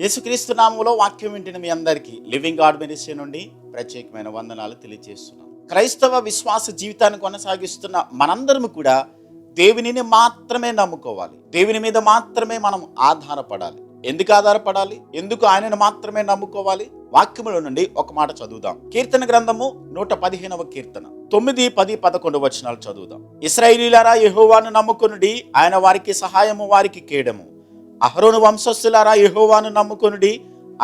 యేసుక్రీస్తు నామములో వాక్యం వింటున్న మీ అందరికీ లివింగ్ గాడ్ మినిస్ట్రీ నుండి ప్రత్యేకమైన వందనాలు తెలియజేస్తున్నాం. క్రైస్తవ విశ్వాస జీవితాన్ని కొనసాగిస్తున్న మనందరం కూడా దేవునిని మాత్రమే నమ్ముకోవాలి. దేవుని మీద మాత్రమే మనం ఆధారపడాలి. ఎందుకు ఆధారపడాలి? ఎందుకు ఆయనను మాత్రమే నమ్ముకోవాలి? వాక్యముల నుండి ఒక మాట చదువుదాం. కీర్తన గ్రంథము 115వ కీర్తన 9, 10, 11 వచనాలు చదువుదాం. ఇశ్రాయేలీయులారా యెహోవాను నమ్ముకొనుడి, ఆయన వారికి సహాయము, వారికి కేడము. అహరోను వంశస్థులారా యెహోవాను నమ్ముకొనుడి,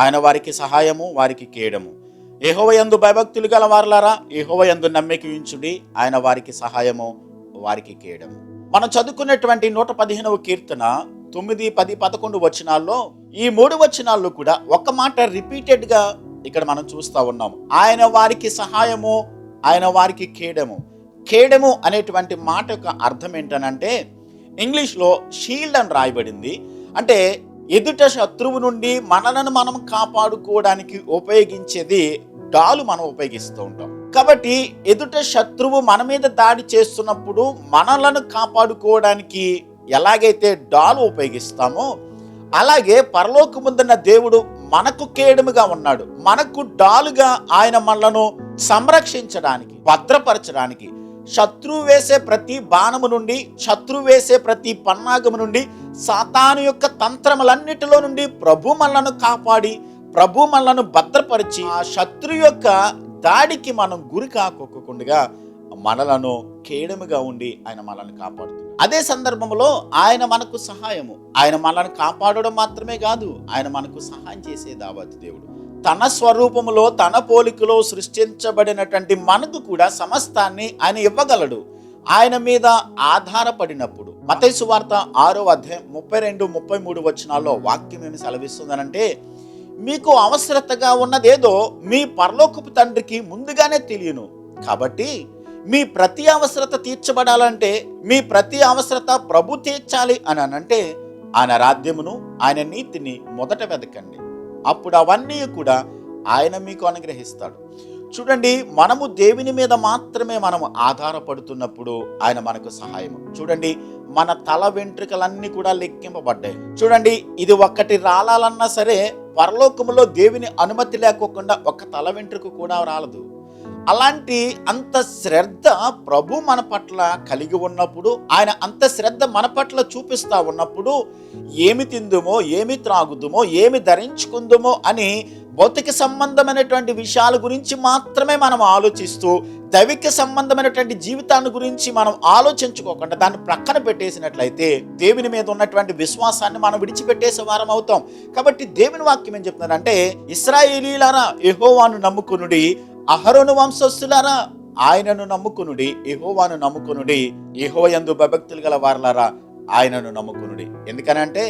ఆయన వారికి సహాయము, వారికి కేడము. యెహోవా యందు భయభక్తులు గల వారలారా యెహోవా యందు నమ్మిక ఉంచుడి, ఆయన వారికి సహాయము, వారికి కేడము. మనం చదువుకున్నటువంటి 115వ కీర్తన 9, 10, 11 వచనాల్లో ఈ 3 వచనాల్లో కూడా ఒక మాట రిపీటెడ్ గా ఇక్కడ మనం చూస్తా ఉన్నాము. ఆయన వారికి సహాయము, ఆయన వారికి కేడము. కేడము అనేటువంటి మాట యొక్క అర్థం ఏంటనంటే ఇంగ్లీష్లో షీల్డ్ అని రాయబడింది. అంటే ఎదుట శత్రువు నుండి మనలను మనం కాపాడుకోవడానికి ఉపయోగించేది డాలు మనం ఉపయోగిస్తూ ఉంటాం. కాబట్టి ఎదుట శత్రువు మన మీద దాడి చేస్తున్నప్పుడు మనలను కాపాడుకోవడానికి ఎలాగైతే డాలు ఉపయోగిస్తామో అలాగే పరలోకముందున్న దేవుడు మనకు కేడముగా ఉన్నాడు. మనకు డాలుగా ఆయన మనలను సంరక్షించడానికి, భద్రపరచడానికి, శత్రువు వేసే ప్రతి బాణము నుండి, శత్రువు వేసే ప్రతి పన్నాగము నుండి, సాతాను యొక్క తంత్రములన్నిటిలో నుండి ప్రభు మనలను కాపాడి, ప్రభు మనలను భద్రపరిచి ఆ శత్రు యొక్క దాడికి మనం గురి కాకోకుండా మనలను కేడముగా ఉండి ఆయన మనల్ని కాపాడుతుంది. అదే సందర్భంలో ఆయన మనకు సహాయము, ఆయన మనల్ని కాపాడడం మాత్రమే కాదు, ఆయన మనకు సహాయం చేసే దావత్ దేవుడు. తన స్వరూపములో తన పోలికలో సృష్టించబడినటువంటి మనకు కూడా సమస్తాన్ని ఆయన ఇవ్వగలడు. ఆయన మీద ఆధారపడినప్పుడు మత్తయి సువార్త 6వ అధ్యాయం 32, 33 వచనాల్లో వాక్యం ఏమి సెలవిస్తుందనంటే, మీకు అవసరతగా ఉన్నదేదో మీ పరలోకపు తండ్రికి ముందుగానే తెలియను. కాబట్టి మీ ప్రతి అవసరత తీర్చబడాలంటే, మీ ప్రతి అవసరత ప్రభు తీర్చాలి అని అనంటే ఆయన రాజ్యమును, ఆయన నీతిని మొదట వెతకండి. అప్పుడు అవన్నీ కూడా ఆయన మీకు అనుగ్రహిస్తాడు. చూడండి, మనము దేవుని మీద మాత్రమే మనము ఆధారపడుతున్నప్పుడు ఆయన మనకు సహాయము. చూడండి, మన తల వెంట్రుకలన్నీ కూడా లెక్కింపబడ్డాయి. చూడండి, ఇది ఒక్కటి రాలాలన్నా సరే పరలోకములో దేవుని అనుమతి లేకోకుండా ఒక్క తల వెంట్రుక కూడా రాలదు. అలాంటి అంత శ్రద్ధ ప్రభు మన పట్ల కలిగి ఉన్నప్పుడు, ఆయన అంత శ్రద్ధ మన పట్ల చూపిస్తా ఉన్నప్పుడు ఏమి తిందుమో, ఏమి త్రాగుదుమో, ఏమి ధరించుకుందుమో అని భౌతిక సంబంధమైనటువంటి విషయాల గురించి మాత్రమే మనం ఆలోచిస్తూ దైవిక సంబంధమైనటువంటి జీవితాన్ని గురించి మనం ఆలోచించుకోకుండా దాన్ని ప్రక్కన పెట్టేసినట్లయితే దేవుని మీద ఉన్నటువంటి విశ్వాసాన్ని మనం విడిచిపెట్టేసే వారం అవుతాం. కాబట్టి దేవుని వాక్యం ఏం చెప్తున్నారంటే, ఇశ్రాయేలీయులారా యెహోవాను నమ్ముకొనుడి, అహరోను వంశస్థులారా ఆయనను నమ్ముకొనుడి, యెహోవాను నమ్ముకొనుడి, యెహోవా యందు భయభక్తులు గల వారలారా ఆయనను నమ్ముకొనుడి. ఎందుకనంటే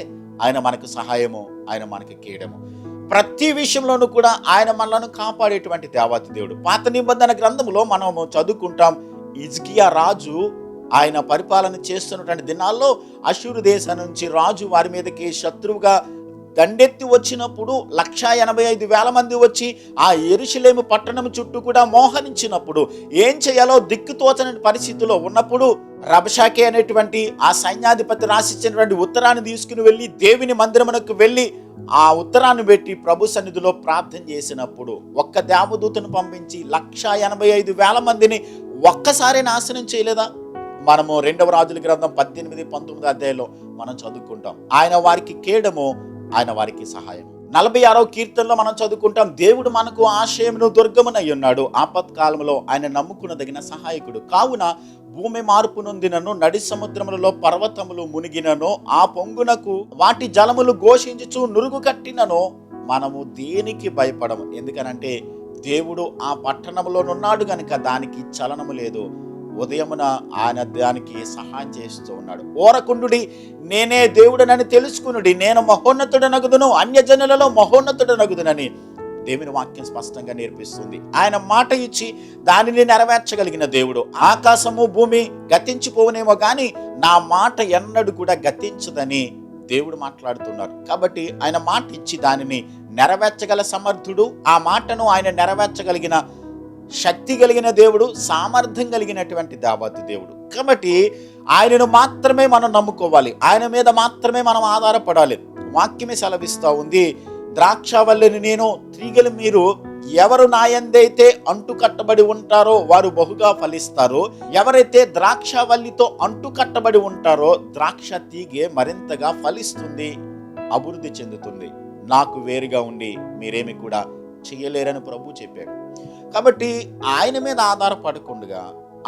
ఆయన మనకు సహాయము, ఆయన మనకి కేడము. ప్రతి విషయంలోనూ కూడా ఆయన మనలను కాపాడేటువంటి దేవత దేవుడు. పాత నిబంధన గ్రంథంలో మనము చదువుకుంటాం, హిజ్కియా రాజు ఆయన పరిపాలన చేస్తున్నటువంటి దినాల్లో అష్షూరు దేశం నుంచి రాజు వారి మీదకి శత్రువుగా దండెత్తి వచ్చినప్పుడు 185,000 మంది వచ్చి ఆ యెరూషలేము పట్టణం చుట్టూ కూడా మోహరించినప్పుడు ఏం చేయాలో దిక్కుతోచని పరిస్థితిలో ఉన్నప్పుడు రబషాకే అనేటువంటి ఆ సైన్యాధిపతి రాసిచ్చినటువంటి ఉత్తరాన్ని తీసుకుని వెళ్ళి దేవుని మందిరమునకు వెళ్ళి ఆ ఉత్తరాన్ని పెట్టి ప్రభు సన్నిధిలో ప్రార్థన చేసినప్పుడు ఒక్క దేవదూతను పంపించి 185,000 మందిని ఒక్కసారి నాశనం చేయలేదా? మనము 2వ రాజుల గ్రంథం 18, 19 అధ్యాయంలో మనం చదువుకుంటాం. ఆయన వారికి కేడము, ఆయన వారికి సహాయం. 46వ కీర్తనలో మనం చదువుకుంటాం, దేవుడు మనకు ఆశ్రయమును దుర్గమునై ఉన్నాడు, ఆపత్కాలంలో ఆయన నమ్ముకునదగిన సహాయకుడు. కావున భూమి మార్పు నొందినను, నడి సముద్రములలో పర్వతములు మునిగినను, ఆ పొంగునకు వాటి జలములు ఘోషించుచు నురుగు కట్టినను మనము దేనికి భయపడము. ఎందుకనంటే దేవుడు ఆ పట్టణంలోనున్నాడు గనుక దానికి చలనము లేదు. ఉదయమున ఆయన దానికి సహాయం చేస్తూ ఉన్నాడు. ఓరకుండుడి, నేనే దేవుడనని తెలుసుకునుడి, నేను మహోన్నతుడనగుదును, అన్యజనులలో మహోన్నతుడనగుదునని దేవుని వాక్యం స్పష్టంగా నేర్పిస్తుంది. ఆయన మాట ఇచ్చి దానిని నెరవేర్చగలిగిన దేవుడు. ఆకాశము భూమి గతించిపోవునేమో కానీ నా మాట ఎన్నడూ కూడా గతించదని దేవుడు మాట్లాడుతున్నారు. కాబట్టి ఆయన మాట ఇచ్చి దానిని నెరవేర్చగల సమర్థుడు, ఆ మాటను ఆయన నెరవేర్చగలిగిన శక్తి కలిగిన దేవుడు, సామర్థ్యం కలిగినటువంటి దేవత దేవుడు. కాబట్టి ఆయనను మాత్రమే మనం నమ్ముకోవాలి, ఆయన మీద మాత్రమే మనం ఆధారపడాలి. వాక్యమే సెలవిస్తూ ఉంది, ద్రాక్షవల్లిని నేను, తీగలు మీరు. ఎవరు నా యందైతే అంటు కట్టబడి ఉంటారో వారు బహుగా ఫలిస్తారు. ఎవరైతే ద్రాక్షవల్లితో అంటు కట్టబడి ఉంటారో ద్రాక్ష తీగె మరింతగా ఫలిస్తుంది, అభివృద్ధి చెందుతుంది. నాకు వేరుగా ఉండి మీరేమి కూడా చేయలేరని ప్రభు చెప్పాడు. కాబట్టి ఆయన మీద ఆధారపడకుండా,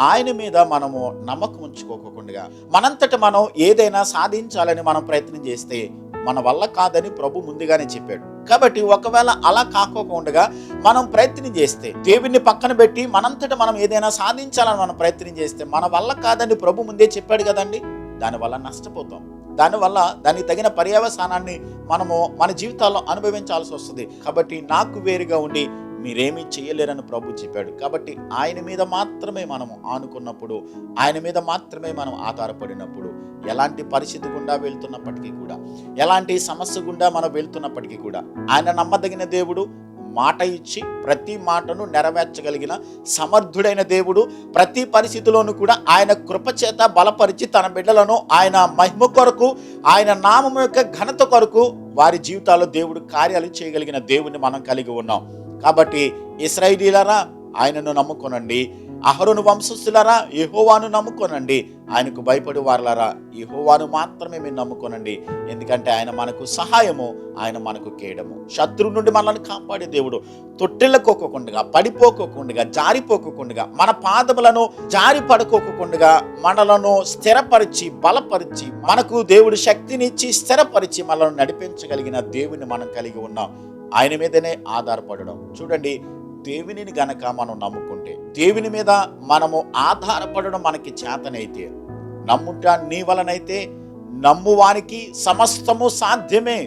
ఆయన మీద మనము నమ్మకం ఉంచుకోకుండా, మనంతట మనం ఏదైనా సాధించాలని మనం ప్రయత్నం చేస్తే మన వల్ల కాదని ప్రభు ముందుగానే చెప్పాడు. కాబట్టి ఒకవేళ అలా కాకోకుండా మనం ప్రయత్నం చేస్తే, దేవుణ్ణి పక్కన పెట్టి మనంతట మనం ఏదైనా సాధించాలని మనం ప్రయత్నం చేస్తే మన వల్ల కాదని ప్రభు ముందే చెప్పాడు కదండి. దానివల్ల నష్టపోతాం. దానివల్ల దానికి తగిన పర్యవసానాన్ని మనము మన జీవితాల్లో అనుభవించాల్సి వస్తుంది. కాబట్టి నాకు వేరుగా ఉండి మీరేమీ చేయలేరని ప్రభు చెప్పాడు. కాబట్టి ఆయన మీద మాత్రమే మనము ఆనుకున్నప్పుడు, ఆయన మీద మాత్రమే మనం ఆధారపడినప్పుడు, ఎలాంటి పరిస్థితి గుండా వెళ్తున్నప్పటికీ కూడా, ఎలాంటి సమస్య గుండా మనం వెళ్తున్నప్పటికీ కూడా ఆయన నమ్మదగిన దేవుడు, మాట ఇచ్చి ప్రతి మాటను నెరవేర్చగలిగిన సమర్థుడైన దేవుడు. ప్రతి పరిస్థితిలోనూ కూడా ఆయన కృపచేత బలపరిచి తన బిడ్డలను ఆయన మహిమ కొరకు, ఆయన నామం యొక్క ఘనత కొరకు వారి జీవితాల్లో దేవుడు కార్యాలు చేయగలిగిన దేవుణ్ణి మనం కలిగి ఉన్నాం. కాబట్టి ఇశ్రాయేలీయులారా ఆయనను నమ్ముకొనండి, అహరోను వంశస్థులారా యెహోవాను నమ్ముకొనండి, ఆయనకు భయపడి వారలారా యెహోవాను మాత్రమే మీరు నమ్ముకొనండి. ఎందుకంటే ఆయన మనకు సహాయము, ఆయన మనకు కేడము. శత్రువు నుండి మనల్ని కాపాడే దేవుడు. తొట్టిల్లకోకుండా, పడిపోకోకుండా, జారిపోకుండా, మన పాదములను జారి పడుకోకుండా మనలను స్థిరపరిచి బలపరిచి, మనకు దేవుడు శక్తినిచ్చి స్థిరపరిచి మనల్ని నడిపించగలిగిన దేవుని మనం కలిగి ఉన్నాం. ఆయన మీదనే ఆధారపడడం. చూడండి, దేవునిని గనక మనం నమ్ముకుంటే, దేవుని మీద మనము ఆధారపడడం మనకి చేతనైతే, నమ్ముట నీ వలనైతే నమ్మువానికి సమస్తము సాధ్యమే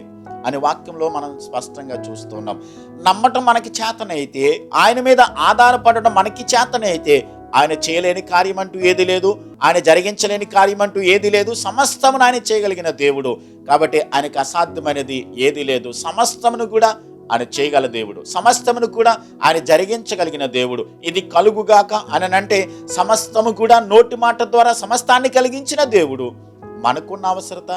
అనే వాక్యంలో మనం స్పష్టంగా చూస్తున్నాం. నమ్మటం మనకి చేతనైతే, ఆయన మీద ఆధారపడడం మనకి చేతనైతే, ఆయన చేయలేని కార్యం అంటూ ఏది లేదు, ఆయన జరిగించలేని కార్యం అంటూ ఏది లేదు. సమస్తమును ఆయన చేయగలిగిన దేవుడు. కాబట్టి ఆయనకు అసాధ్యమైనది ఏది లేదు. సమస్తమును కూడా ఆయన చేయగల దేవుడు, సమస్తమును కూడా ఆయన జరిగించగలిగిన దేవుడు. ఇది కలుగుగాక అని అంటే సమస్తము కూడా నోటి మాట ద్వారా సమస్తాన్ని కలిగించిన దేవుడు. మనకున్న అవసరత,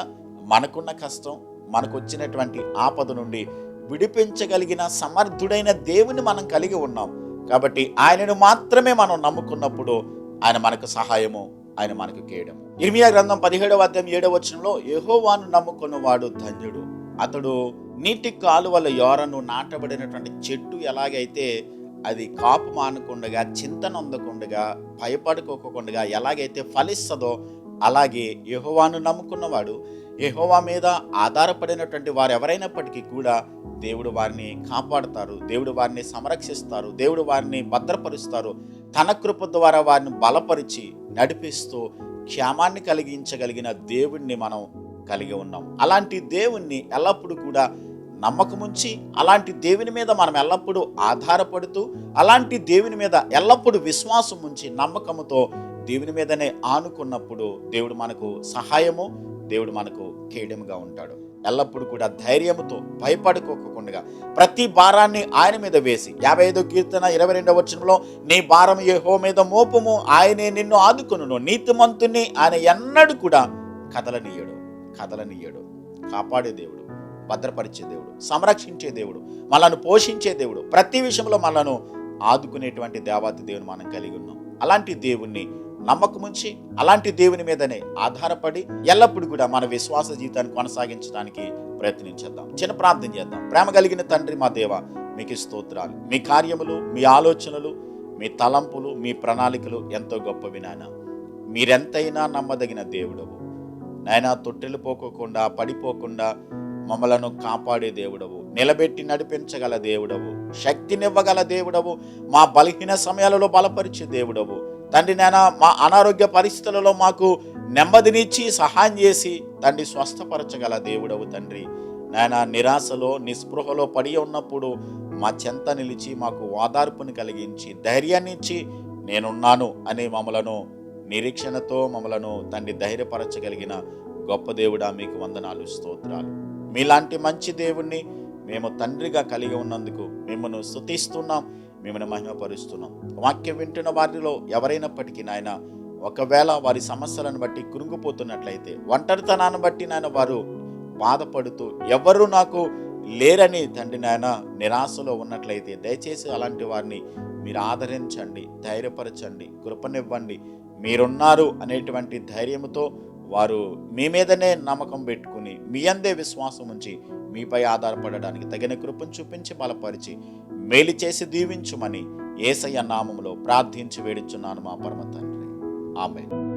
మనకున్న కష్టం, మనకు వచ్చినటువంటి ఆపద నుండి విడిపించగలిగిన సమర్థుడైన దేవుని మనం కలిగి ఉన్నాం. కాబట్టి ఆయనను మాత్రమే మనం నమ్ముకున్నప్పుడు ఆయన మనకు సహాయము, ఆయన మనకు కేడము. ఇర్మియా గ్రంథం 17వ అధ్యాయం 7వ వచనంలో యెహోవాను నమ్ముకున్నవాడు ధన్యుడు, అతడు నీటి కాలువల యోరను నాటబడినటువంటి చెట్టు ఎలాగైతే అది కాపు మానకుండగా, చింతనొందకుండగా, భయపడుకోకుండా ఎలాగైతే ఫలిస్తుందో, అలాగే యెహోవాను నమ్ముకున్నవాడు, యెహోవా మీద ఆధారపడినటువంటి వారు ఎవరైనప్పటికీ కూడా దేవుడు వారిని కాపాడుతారు, దేవుడు వారిని సంరక్షిస్తారు, దేవుడు వారిని భద్రపరుస్తారు. తన కృప ద్వారా వారిని బలపరిచి నడిపిస్తూ క్షేమాన్ని కలిగించగలిగిన దేవుణ్ణి మనం కలిగి ఉన్నాం. అలాంటి దేవుణ్ణి ఎల్లప్పుడూ కూడా నమ్మకముంచి, అలాంటి దేవుని మీద మనం ఎల్లప్పుడూ ఆధారపడుతూ, అలాంటి దేవుని మీద ఎల్లప్పుడూ విశ్వాసం ఉంచి నమ్మకముతో దేవుని మీదనే ఆనుకున్నప్పుడు దేవుడు మనకు సహాయము, దేవుడు మనకు కేడముగా ఉంటాడు. ఎల్లప్పుడూ కూడా ధైర్యముతో భయపడుకోకుండా ప్రతి భారాన్ని ఆయన మీద వేసి, 55వ కీర్తన 22వ వచనంలో నీ భారం యెహోవా మీద మోపుము, ఆయనే నిన్ను ఆదుకొనును, నీతిమంతుని ఆయన ఎన్నడూ కూడా కదలనీయడు. కాపాడే దేవుడు, భద్రపరిచే దేవుడు, సంరక్షించే దేవుడు, మనల్ని పోషించే దేవుడు, ప్రతి విషయంలో మనల్ని ఆదుకునేటువంటి దేవాతి దేవుని మనం కలిగి ఉన్నాం. అలాంటి దేవుణ్ణి నమ్మకముంచి, అలాంటి దేవుని మీదనే ఆధారపడి ఎల్లప్పుడూ కూడా మన విశ్వాస జీవితాన్ని కొనసాగించడానికి ప్రయత్నించేద్దాం. చిన్న ప్రార్థన చేద్దాం. ప్రేమ కలిగిన తండ్రి, మా దేవ, మీకు స్తోత్రాలు. మీ కార్యములు, మీ ఆలోచనలు, మీ తలంపులు, మీ ప్రణాళికలు ఎంతో గొప్పవి నాయన. మీరెంతైనా నమ్మదగిన దేవుడవు నాయన. తొట్టెళ్ళిపోకుండా, పడిపోకుండా మమ్మలను కాపాడే దేవుడవు, నిలబెట్టి నడిపించగల దేవుడవు, శక్తినివ్వగల దేవుడవు, మా బలహీన సమయాలలో బలపరిచే దేవుడవు తండ్రి. నాయన, మా అనారోగ్య పరిస్థితులలో మాకు నెమ్మదినిచ్చి సహాయం చేసి తండ్రి స్వస్థపరచగల దేవుడవు తండ్రి. నాయన, నిరాశలో నిస్పృహలో పడి ఉన్నప్పుడు మా చెంత నిలిచి మాకు ఓదార్పుని కలిగించి ధైర్యాన్ని ఇచ్చి నేనున్నాను అని మమ్మలను నిరీక్షణతో మమ్మలను తండ్రి ధైర్యపరచగలిగిన గొప్ప దేవుడా, మీకు వందనాలు, స్తోత్రాలు. మీలాంటి మంచి దేవుణ్ణి మేము తండ్రిగా కలిగి ఉన్నందుకు మిమ్మల్ని స్తుతిస్తున్నాం, మిమ్మల్ని మహిమపరుస్తున్నాం. వాక్యం వింటున్న వారిలో ఎవరైనప్పటికీ నాయన, ఒకవేళ వారి సమస్యలను బట్టి కృంగిపోతున్నట్లయితే, ఒంటరితనాన్ని బట్టి నాయన వారు బాధపడుతూ ఎవరు నాకు లేరని తండ్రి నాయన నిరాశలో ఉన్నట్లయితే దయచేసి అలాంటి వారిని మీరు ఆదరించండి, ధైర్యపరచండి, కృపనివ్వండి. మీరున్నారు అనేటువంటి ధైర్యంతో వారు మీ మీదనే నమ్మకం పెట్టుకుని మీ అందే విశ్వాసం ఉంచి మీపై ఆధారపడడానికి తగిన కృపను చూపించి బలపరిచి మేలు చేసి దీవించుమని యేసయ్య నామములో ప్రార్థించి వేడుచున్నాను మా పరమ తండ్రి. ఆమేన్.